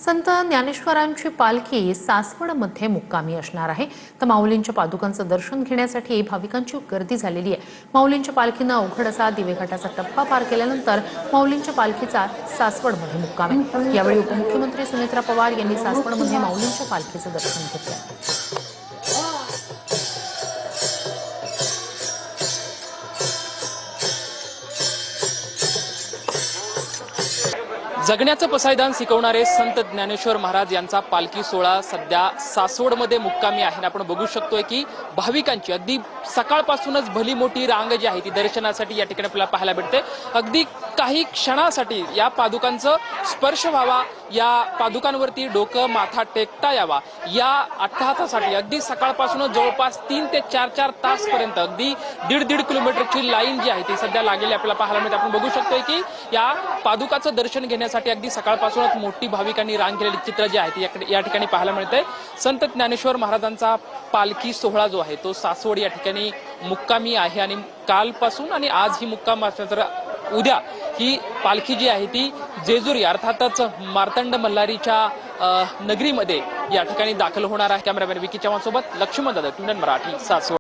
संत ज्ञानेश्वरांची पालखी सासवडमध्ये मुक्कामी असणार आहे। तर माऊलींच्या पादुकांचं दर्शन घेण्यासाठी भाविकांची गर्दी झालेली आहे। माऊलींच्या पालखीनं अवघड असा दिवेघाटाचा टप्पा पार केल्यानंतर माऊलींच्या पालखीचा सासवडमध्ये मुक्काम आहे। यावेळी उपमुख्यमंत्री सुनेत्रा पवार यांनी सासवडमध्ये माऊलींच्या पालखीचं दर्शन घेतलं। जगण्याचं पसायदान शिकवणारे संत ज्ञानेश्वर महाराज यांचा पालखी सोहळा सध्या सासवडमध्ये मुक्कामी आहे। आपण बघू शकतोय की भाविकांची अगदी सकाळपासूनच भली मोठी रांग जी आहे ती दर्शनासाठी या ठिकाणी आपल्याला पाहायला भेटते। अगदी काही क्षणासाठी या पादुकांचं स्पर्श व्हावा, या पादुकांवरती डोकं माथा टेकता यावा, या अट्टहासासाठी अगदी सकाळपासूनच जवळपास 3 ते 4 तास पर्यंत अगदी 1.5 किलोमीटरची लाईन जी आहे ती सध्या लागलेली आपल्याला पाहायला मिळते। आपण बघू शकतोय की या पादुकाचं दर्शन घेण्यासाठी अगदी सकाळपासूनच मोठी भाविकांनी रांग केलेली चित्र जे आहे ती या ठिकाणी पाहायला मिळते। संत ज्ञानेश्वर महाराजांचा पालखी सोहळा जो आहे तो सासवड या ठिकाणी मुक्कामी आहे आणि कालपासून आणि आज ही मुक्काम तर उद्या ही पालखी जी आहे ती जेजुरी अर्थातच मार्तंड मल्हारीच्या नगरीमध्ये या ठिकाणी दाखल होणार आहे। कॅमेरामॅन विकी चव्हाण सोबत लक्ष्मण दादा, टुंडन मराठी, सासवड।